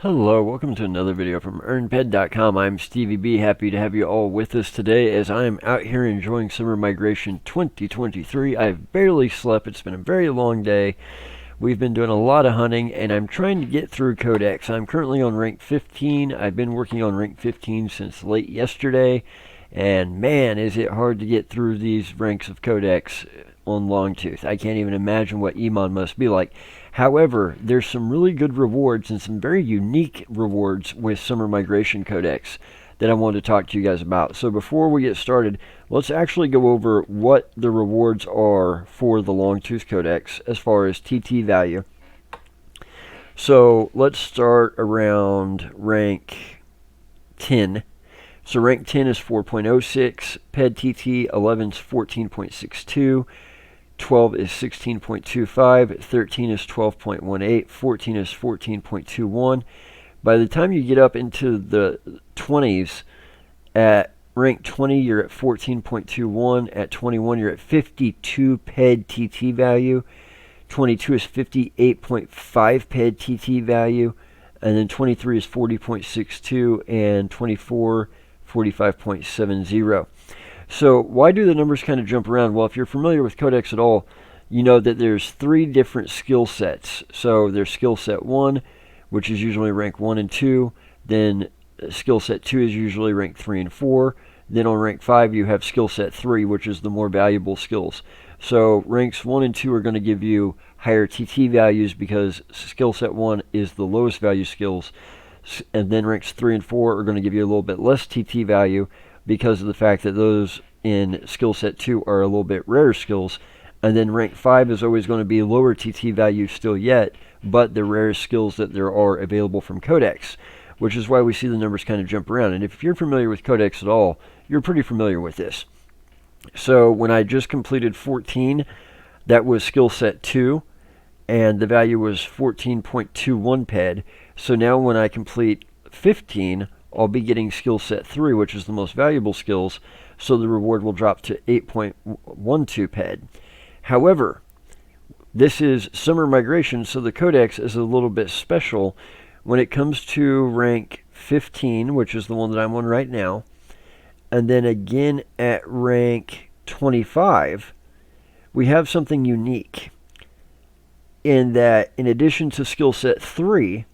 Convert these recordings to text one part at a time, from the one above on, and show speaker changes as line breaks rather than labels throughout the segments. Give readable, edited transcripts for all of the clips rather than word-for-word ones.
Hello, welcome to another video from EarnPed.com. I'm Stevie B, happy to have you all with us today as I am out here enjoying Summer Migration 2023. I've barely slept, it's been a very long day. We've been doing a lot of hunting and I'm trying to get through Codex. I'm currently on rank 15. I've been working on rank 15 since late yesterday, and man, is it hard to get through these ranks of Codex on Longtooth. I can't even imagine what Eomon must be like. However, there's some really good rewards and some very unique rewards with Summer Migration Codex that I wanted to talk to you guys about. So before we get started, let's actually go over what the rewards are for the Longtooth Codex as far as TT value. So let's start around rank 10. So rank 10 is 4.06, PED TT 11 is 14.62, 12 is 16.25, 13 is 12.18, 14 is 14.21. By the time you get up into the 20s, at rank 20 you're at 14.21, at 21 you're at 52 PED TT value, 22 is 58.5 PED TT value, and then 23 is 40.62, and 24 45.70. So why do the numbers kind of jump around? Well, if you're familiar with Codex at all, you know that there's three different skill sets. So there's skill set 1, which is usually rank 1 and 2. Then skill set 2 is usually rank 3 and 4. Then on rank 5 you have skill set 3, which is the more valuable skills. So ranks 1 and 2 are going to give you higher TT values because skill set 1 is the lowest value skills. And then ranks 3 and 4 are going to give you a little bit less TT value because of the fact that those in skill set 2 are a little bit rarer skills. And then rank 5 is always going to be lower TT value still yet, but the rarest skills that there are available from Codex, which is why we see the numbers kind of jump around. And if you're familiar with Codex at all, you're pretty familiar with this. So when I just completed 14, that was skill set 2, and the value was 14.21 PED. So now when I complete 15, I'll be getting skill set 3, which is the most valuable skills, so the reward will drop to 8.12 PED. However, this is Summer Migration, so the Codex is a little bit special. When it comes to rank 15, which is the one that I'm on right now, and then again at rank 25, we have something unique in that in addition to skill set 3,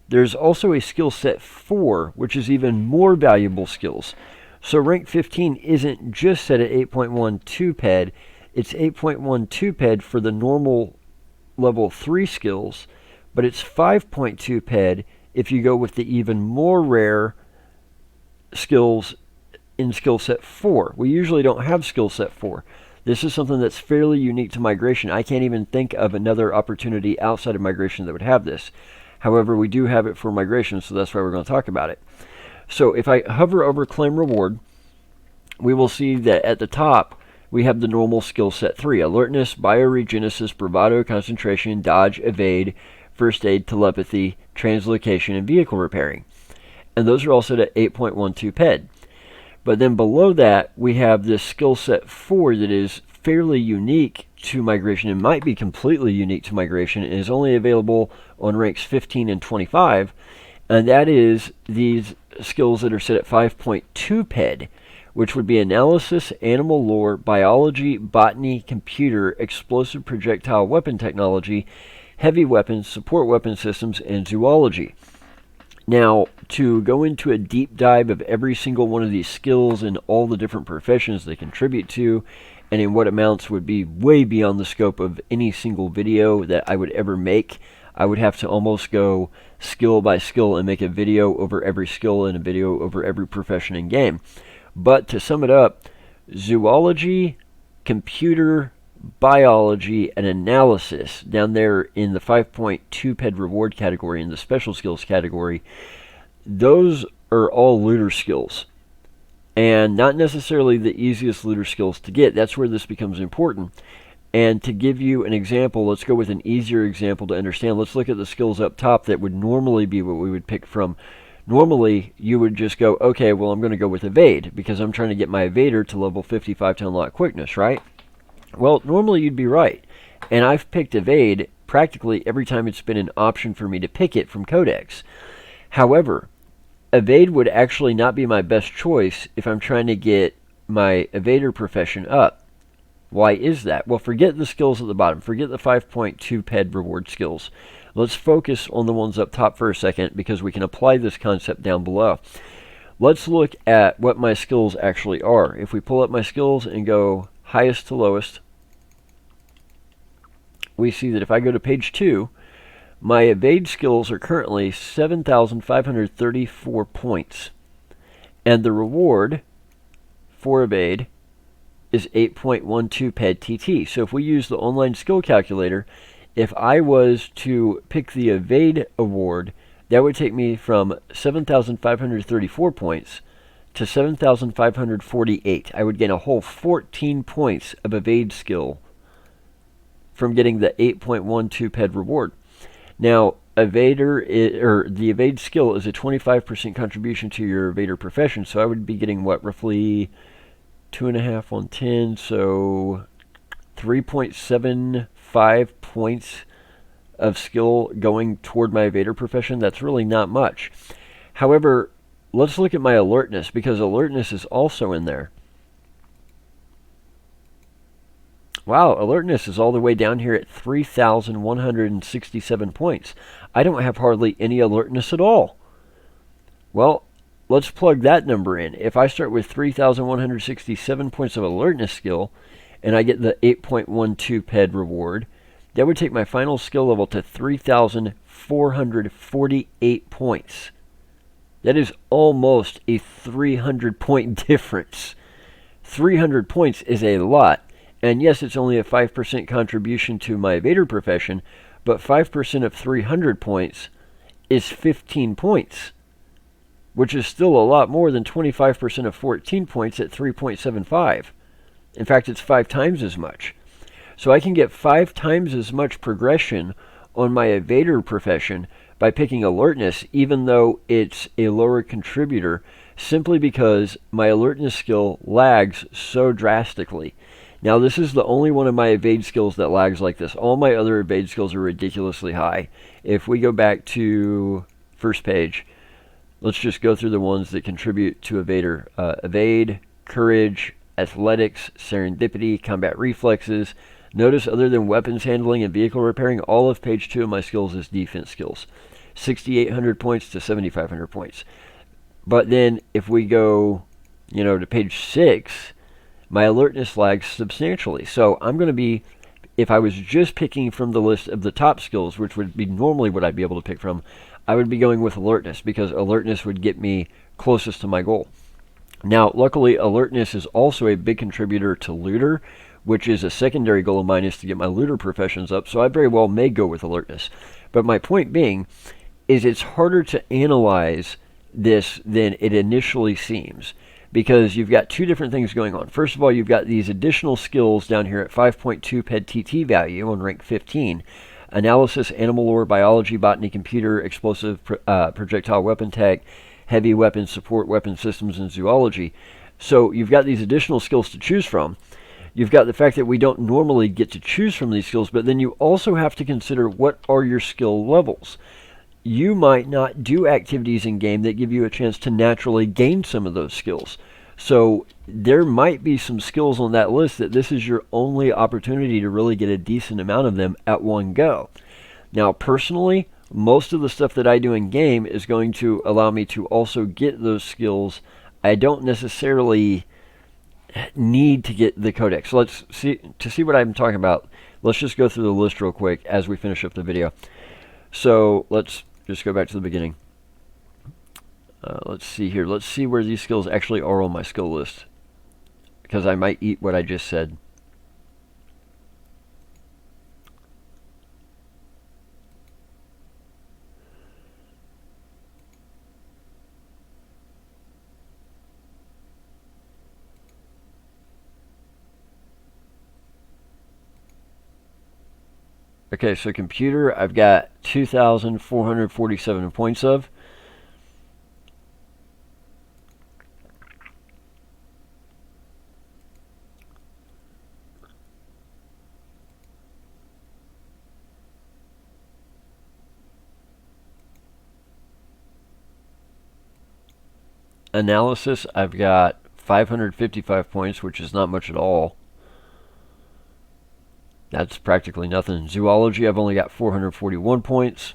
there's also a skill set 4, which is even more valuable skills. So rank 15 isn't just set at 8.12 PED, it's 8.12 PED for the normal level 3 skills, but it's 5.2 PED if you go with the even more rare skills in skill set 4. We usually don't have skill set 4. This is something that's fairly unique to migration. I can't even think of another opportunity outside of migration that would have this. However, we do have it for migration, so that's why we're going to talk about it. So if I hover over claim reward, we will see that at the top we have the normal skill set 3: alertness, bioregenesis, bravado, concentration, dodge, evade, first aid, telepathy, translocation, and vehicle repairing. And those are all set at 8.12 PED. But then below that, we have this skill set 4 that is fairly unique to migration and might be completely unique to migration and is only available on ranks 15 and 25. And that is these skills that are set at 5.2 PED, which would be analysis, animal lore, biology, botany, computer, explosive projectile weapon technology, heavy weapons, support weapon systems, and zoology. Now, to go into a deep dive of every single one of these skills and all the different professions they contribute to, and in what amounts would be way beyond the scope of any single video that I would ever make, I would have to almost go skill by skill and make a video over every skill and a video over every profession in game. But to sum it up, zoology, computer, biology, and analysis down there in the 5.2 PED reward category in the special skills category, those are all looter skills and not necessarily the easiest looter skills to get. That's where this becomes important. And to give you an example, let's go with an easier example to understand. Let's look at the skills up top that would normally be what we would pick from. Normally, you would just go, okay, well, I'm going to go with evade because I'm trying to get my evader to level 55 to unlock quickness, right? Well, normally you'd be right. And I've picked evade practically every time it's been an option for me to pick it from Codex. However, evade would actually not be my best choice if I'm trying to get my evader profession up. Why is that? Well, forget the skills at the bottom. Forget the 5.2 PED reward skills. Let's focus on the ones up top for a second because we can apply this concept down below. Let's look at what my skills actually are. If we pull up my skills and go highest to lowest, we see that if I go to page 2, my evade skills are currently 7,534 points. And the reward for evade is 8.12 PED TT. So if we use the online skill calculator, if I was to pick the evade award, that would take me from 7,534 points to 7,548. I would gain a whole 14 points of evade skill from getting the 8.12 PED reward. Now, the evade skill is a 25% contribution to your evader profession, so I would be getting what, roughly 2.5 on 10, so 3.75 points of skill going toward my evader profession. That's really not much. However, let's look at my alertness, because alertness is also in there. Wow, alertness is all the way down here at 3,167 points. I don't have hardly any alertness at all. Well, let's plug that number in. If I start with 3,167 points of alertness skill, and I get the 8.12 PED reward, that would take my final skill level to 3,448 points. That is almost a 300 point difference. 300 points is a lot. And yes, it's only a 5% contribution to my evader profession, but 5% of 300 points is 15 points, which is still a lot more than 25% of 14 points at 3.75. In fact, it's 5 times as much. So I can get 5 times as much progression on my evader profession by picking alertness, even though it's a lower contributor, simply because my alertness skill lags so drastically. Now, this is the only one of my evade skills that lags like this. All my other evade skills are ridiculously high. If we go back to first page, let's just go through the ones that contribute to evader. Evade, courage, athletics, serendipity, combat reflexes. Notice other than weapons handling and vehicle repairing, all of page 2 of my skills is defense skills. 6,800 points to 7,500 points. But then if we go, to page 6, my alertness lags substantially. So I'm going to be, if I was just picking from the list of the top skills, which would be normally what I'd be able to pick from, I would be going with alertness, because alertness would get me closest to my goal. Now, luckily, alertness is also a big contributor to looter, which is a secondary goal of mine, is to get my looter professions up, so I very well may go with alertness. But my point being is it's harder to analyze this than it initially seems, because you've got two different things going on. First of all, you've got these additional skills down here at 5.2 PED TT value on rank 15. Analysis, animal lore, biology, botany, computer, explosive, projectile weapon tech, heavy weapons, support weapon systems, and zoology. So you've got these additional skills to choose from. You've got the fact that we don't normally get to choose from these skills, but then you also have to consider what are your skill levels. You might not do activities in game that give you a chance to naturally gain some of those skills. So there might be some skills on that list that this is your only opportunity to really get a decent amount of them at one go. Now, personally, most of the stuff that I do in game is going to allow me to also get those skills. I don't necessarily need to get the Codex. So let's see, to see what I'm talking about, let's just go through the list real quick as we finish up the video. So let's just go back to the beginning. Let's see here. Let's see where these skills actually are on my skill list, because I might eat what I just said. Okay, so computer, I've got 2,447 points of. Analysis, I've got 555 points, which is not much at all. That's practically nothing. Zoology, I've only got 441 points.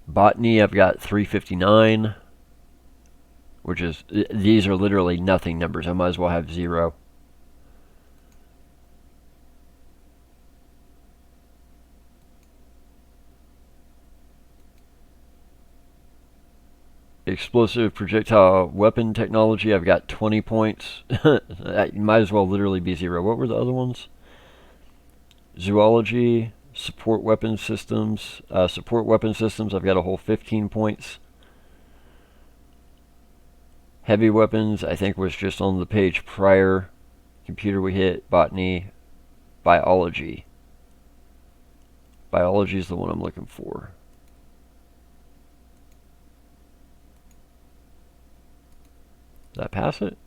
Botany, I've got 359, which is, these are literally nothing numbers. I might as well have 0. Explosive projectile weapon technology, I've got 20 points. That might as well literally be 0. What were the other ones? Zoology, support weapon systems. Support weapon systems, I've got a whole 15 points. Heavy weapons, I think, was just on the page prior. Computer we hit. Botany. Biology. Biology is the one I'm looking for. Did I pass it?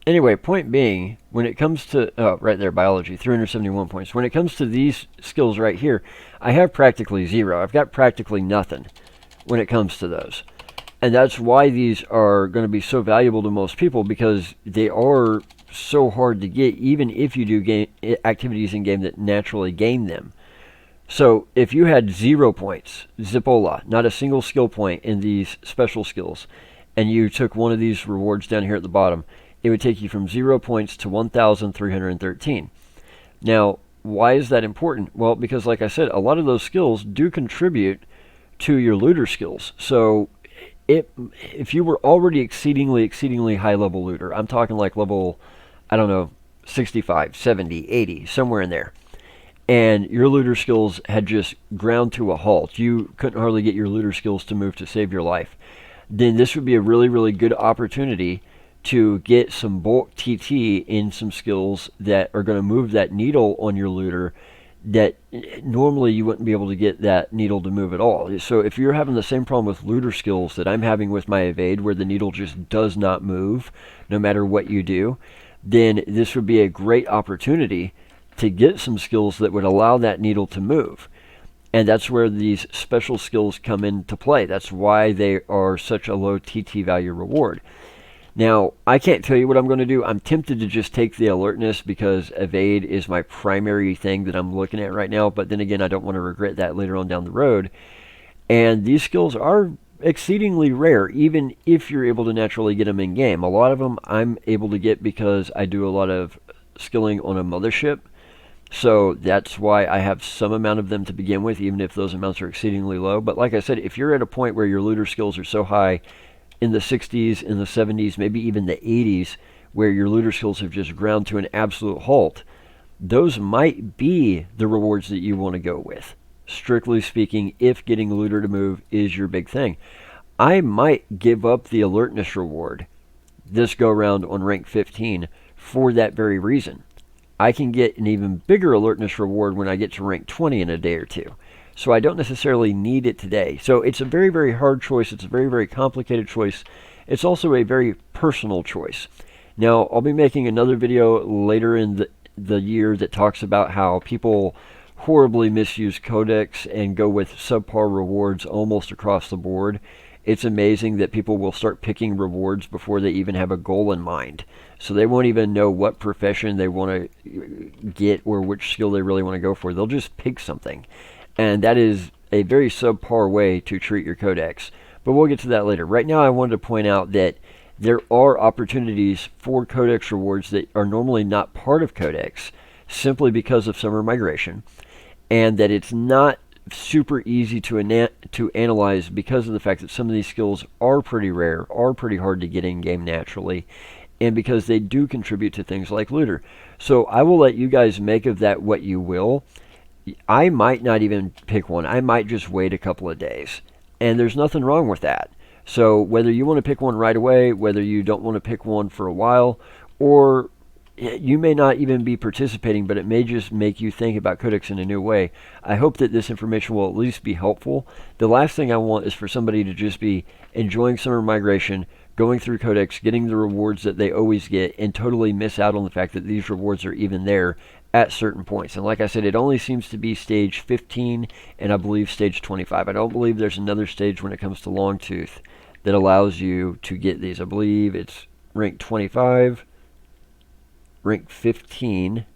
Anyway, point being, when it comes to, oh, right there, biology, 371 points. When it comes to these skills right here, I have practically 0. I've got practically nothing when it comes to those. And that's why these are going to be so valuable to most people, because they are so hard to get, even if you do activities in game that naturally gain them. So if you had 0 points, Zipola, not a single skill point in these special skills, and you took one of these rewards down here at the bottom, it would take you from 0 points to 1,313. Now, why is that important? Well, because like I said, a lot of those skills do contribute to your looter skills. So if you were already exceedingly high level looter, I'm talking like level, I don't know, 65, 70, 80, somewhere in there, and your looter skills had just ground to a halt, you couldn't hardly get your looter skills to move to save your life, then this would be a really good opportunity to get some bulk TT in some skills that are going to move that needle on your looter that normally you wouldn't be able to get that needle to move at all. So if you're having the same problem with looter skills that I'm having with my evade, where the needle just does not move no matter what you do, then this would be a great opportunity to get some skills that would allow that needle to move. And that's where these special skills come into play. That's why they are such a low TT value reward. Now, I can't tell you what I'm going to do. I'm tempted to just take the alertness because evade is my primary thing that I'm looking at right now. But then again, I don't want to regret that later on down the road. And these skills are exceedingly rare, even if you're able to naturally get them in game. A lot of them I'm able to get because I do a lot of skilling on a mothership. So that's why I have some amount of them to begin with, even if those amounts are exceedingly low. But like I said, if you're at a point where your looter skills are so high, in the 60s, in the 70s, maybe even the 80s, where your looter skills have just ground to an absolute halt, those might be the rewards that you want to go with. Strictly speaking, if getting looter to move is your big thing. I might give up the alertness reward this go round on rank 15 for that very reason. I can get an even bigger alertness reward when I get to rank 20 in a day or two. So I don't necessarily need it today. So it's a very hard choice. It's a very complicated choice. It's also a very personal choice. Now, I'll be making another video later in the year that talks about how people horribly misuse Codex and go with subpar rewards almost across the board. It's amazing that people will start picking rewards before they even have a goal in mind. So they won't even know what profession they want to get or which skill they really want to go for. They'll just pick something. And that is a very subpar way to treat your Codex. But we'll get to that later. Right now I wanted to point out that there are opportunities for Codex rewards that are normally not part of Codex simply because of summer migration. And that it's not super easy to analyze because of the fact that some of these skills are pretty rare, are pretty hard to get in game naturally, and because they do contribute to things like looter. So I will let you guys make of that what you will. I might not even pick one. I might just wait a couple of days. And there's nothing wrong with that. So whether you want to pick one right away, whether you don't want to pick one for a while, or you may not even be participating, but it may just make you think about Codex in a new way. I hope that this information will at least be helpful. The last thing I want is for somebody to just be enjoying summer migration, going through Codex, getting the rewards that they always get, and totally miss out on the fact that these rewards are even there at certain points. And like I said, it only seems to be stage 15 and I believe stage 25. I don't believe there's another stage when it comes to Longtooth that allows you to get these. I believe it's rank 25, rank 15,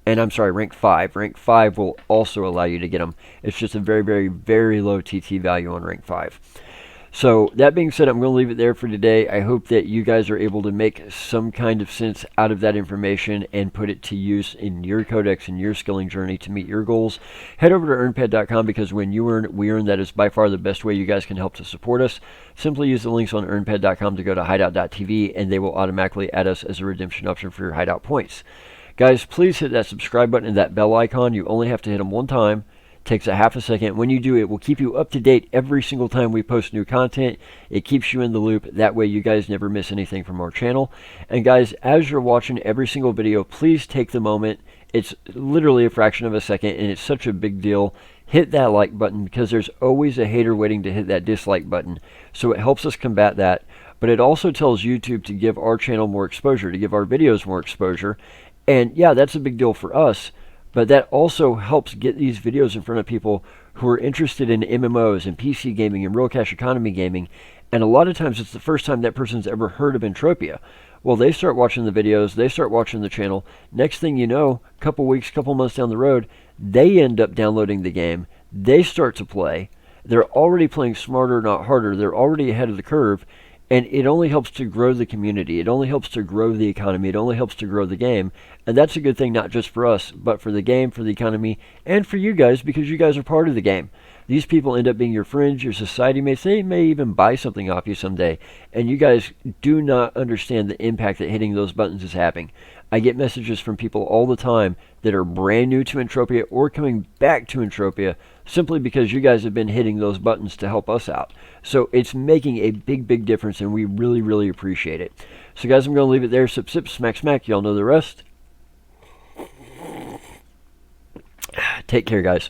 and I'm sorry, rank 5. Rank 5 will also allow you to get them. It's just a very, very, very low TT value on rank 5. So that being said, I'm going to leave it there for today. I hope that you guys are able to make some kind of sense out of that information and put it to use in your codex and your skilling journey to meet your goals. Head over to earnped.com, because when you earn, we earn. That is by far the best way you guys can help to support us. Simply use the links on earnped.com to go to hideout.tv, and they will automatically add us as a redemption option for your hideout points. Guys, please hit that subscribe button and that bell icon. You only have to hit them one time. Takes a half a second. When you do, it will keep you up to date every single time we post new content. It keeps you in the loop. That way you guys never miss anything from our channel. And guys, as you're watching every single video, please take the moment. It's literally a fraction of a second, and it's such a big deal. Hit that like button, because there's always a hater waiting to hit that dislike button. So it helps us combat that. But it also tells YouTube to give our channel more exposure, to give our videos more exposure. And yeah, that's a big deal for us. But that also helps get these videos in front of people who are interested in MMOs and PC gaming and real cash economy gaming. And a lot of times it's the first time that person's ever heard of Entropia. Well, they start watching the videos, they start watching the channel. Next thing you know, a couple weeks, couple months down the road, they end up downloading the game. They start to play. They're already playing smarter, not harder. They're already ahead of the curve. And it only helps to grow the community. It only helps to grow the economy. It only helps to grow the game. And that's a good thing, not just for us, but for the game, for the economy, and for you guys, because you guys are part of the game. These people end up being your friends, your society mates. They may even buy something off you someday. And you guys do not understand the impact that hitting those buttons is having. I get messages from people all the time that are brand new to Entropia or coming back to Entropia simply because you guys have been hitting those buttons to help us out. So it's making a big, big difference, and we really, really appreciate it. So guys, I'm going to leave it there. Sip, sip, smack, smack. Y'all know the rest. Take care, guys.